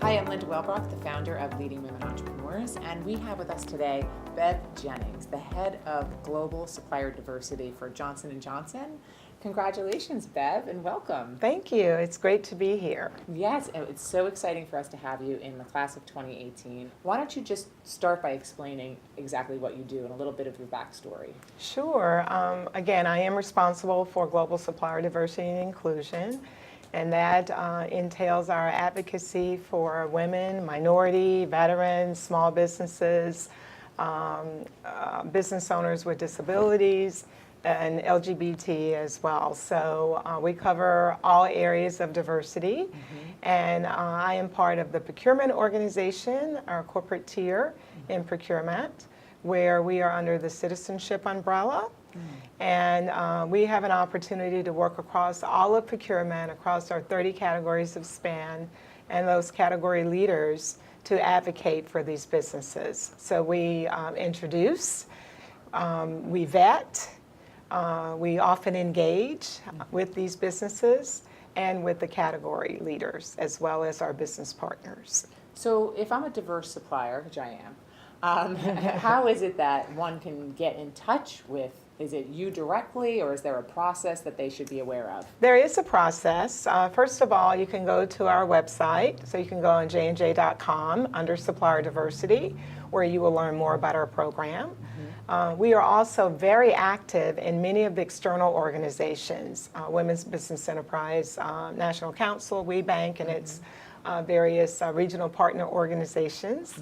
Hi, I'm Linda Wellbrock, the founder of Leading Women Entrepreneurs, and we have with us today Bev Jennings, the head of Global Supplier Diversity for Johnson & Johnson. Congratulations, Bev, and welcome. Thank you. It's great to be here. Yes, it's so exciting for us to have you in the class of 2018. Why don't you just start by explaining exactly what you do and a little bit of your backstory? Sure. Again, I am responsible for Global Supplier Diversity and Inclusion, and that entails our advocacy for women, minority, veterans, small businesses, business owners with disabilities, and LGBT as well. So we cover all areas of diversity, and I am part of the procurement organization, our corporate tier in procurement, where we are under the citizenship umbrella. And we have an opportunity to work across all of procurement, across our 30 categories of span, and those category leaders to advocate for these businesses. So we introduce, we vet, we often engage with these businesses and with the category leaders as well as our business partners. So if I'm a diverse supplier, which I am, how is it that one can get in touch with? Is it you directly, or is there a process that they should be aware of? There is a process. First of all, you can go to our website. So you can go on jnj.com under Supplier Diversity, where you will learn more about our program. We are also very active in many of the external organizations, Women's Business Enterprise National Council, WeBank, and its various regional partner organizations.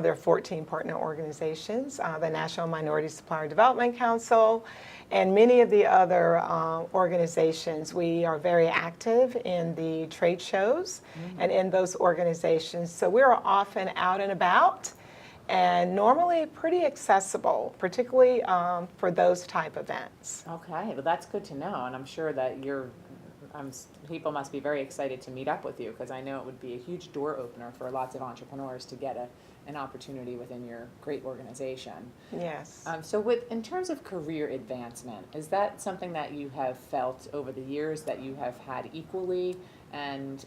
There are 14 partner organizations, the National Minority Supplier Development Council, and many of the other organizations. We are very active in the trade shows and in those organizations. So we're often out and about, and normally pretty accessible, particularly for those type events. Okay, well that's good to know, and I'm sure that people must be very excited to meet up with you, because I know it would be a huge door opener for lots of entrepreneurs to get an opportunity within your great organization. Yes. So in terms of career advancement, is that something that you have felt over the years that you have had equally? And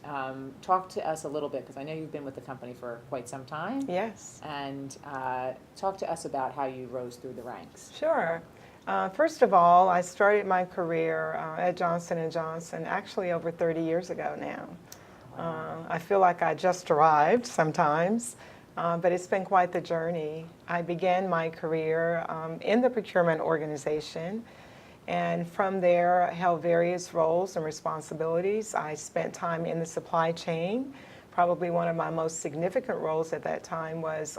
talk to us a little bit, because I know you've been with the company for quite some time. Yes. And talk to us about how you rose through the ranks. Sure. First of all, I started my career at Johnson & Johnson actually over 30 years ago now. Wow. I feel like I just arrived sometimes, but it's been quite the journey. I began my career in the procurement organization, and from there I held various roles and responsibilities. I spent time in the supply chain. Probably one of my most significant roles at that time was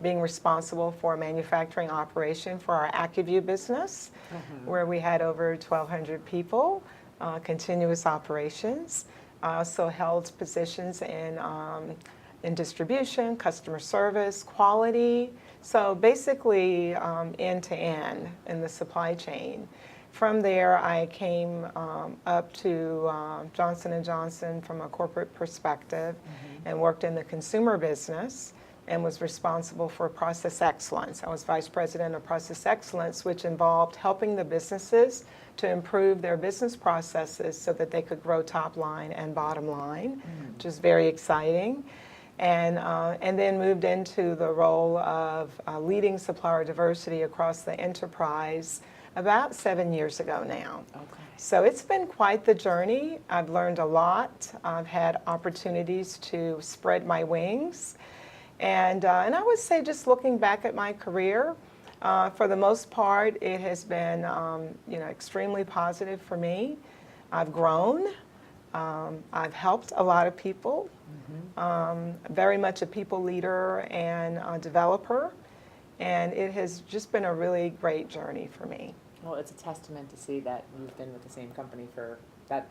being responsible for manufacturing operation for our AccuView business, where we had over 1,200 people, continuous operations. I also held positions in distribution, customer service, quality, so basically end to end in the supply chain. From there, I came up to Johnson & Johnson from a corporate perspective and worked in the consumer business and was responsible for process excellence. I was vice president of process excellence, which involved helping the businesses to improve their business processes so that they could grow top line and bottom line, which is very exciting. And then moved into the role of leading supplier diversity across the enterprise about 7 years ago now. Okay. So it's been quite the journey. I've learned a lot. I've had opportunities to spread my wings. And I would say, just looking back at my career, for the most part, it has been extremely positive for me. I've grown. I've helped a lot of people. Very much a people leader and a developer. And it has just been a really great journey for me. Well, it's a testament to see that you've been with the same company for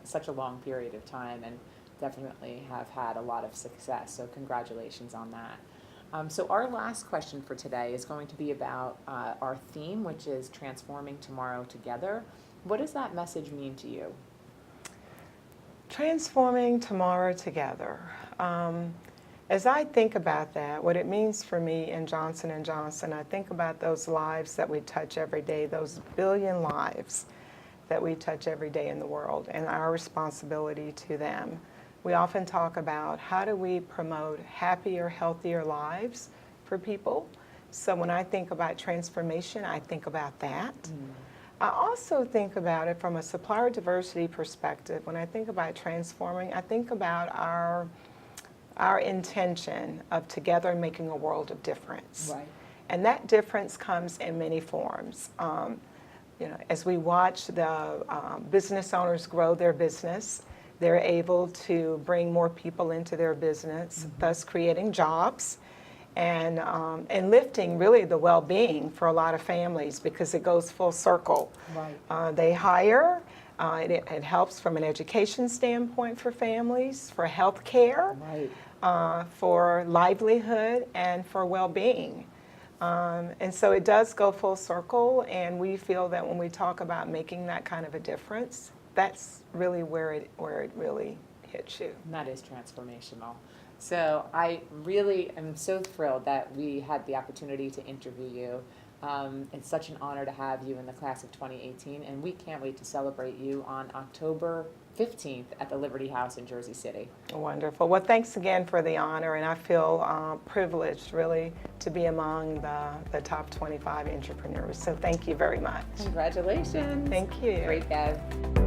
such a long period of time, and definitely have had a lot of success. So congratulations on that. So our last question for today is going to be about our theme, which is Transforming Tomorrow Together. What does that message mean to you? Transforming tomorrow together. As I think about that, what it means for me in Johnson & Johnson, I think about those lives that we touch every day, those billion lives that we touch every day in the world, and our responsibility to them. we often talk about how do we promote happier, healthier lives for people. So when I think about transformation, I think about that. I also think about it from a supplier diversity perspective. When I think about transforming, I think about our intention of together making a world of difference. Right. And that difference comes in many forms. As we watch the business owners grow their business, they're able to bring more people into their business, thus creating jobs and lifting really the well-being for a lot of families, because it goes full circle. Right. They hire, it helps from an education standpoint for families, for health care, Right. for livelihood, and for well-being. And so it does go full circle, and we feel that when we talk about making that kind of a difference, that's really where it really hits you. And that is transformational. So I really am so thrilled that we had the opportunity to interview you. It's such an honor to have you in the class of 2018, and we can't wait to celebrate you on October 15th at the Liberty House in Jersey City. Wonderful. Well, thanks again for the honor, and I feel privileged really to be among the top 25 entrepreneurs. So thank you very much. Congratulations. Thank you. Great, Bev.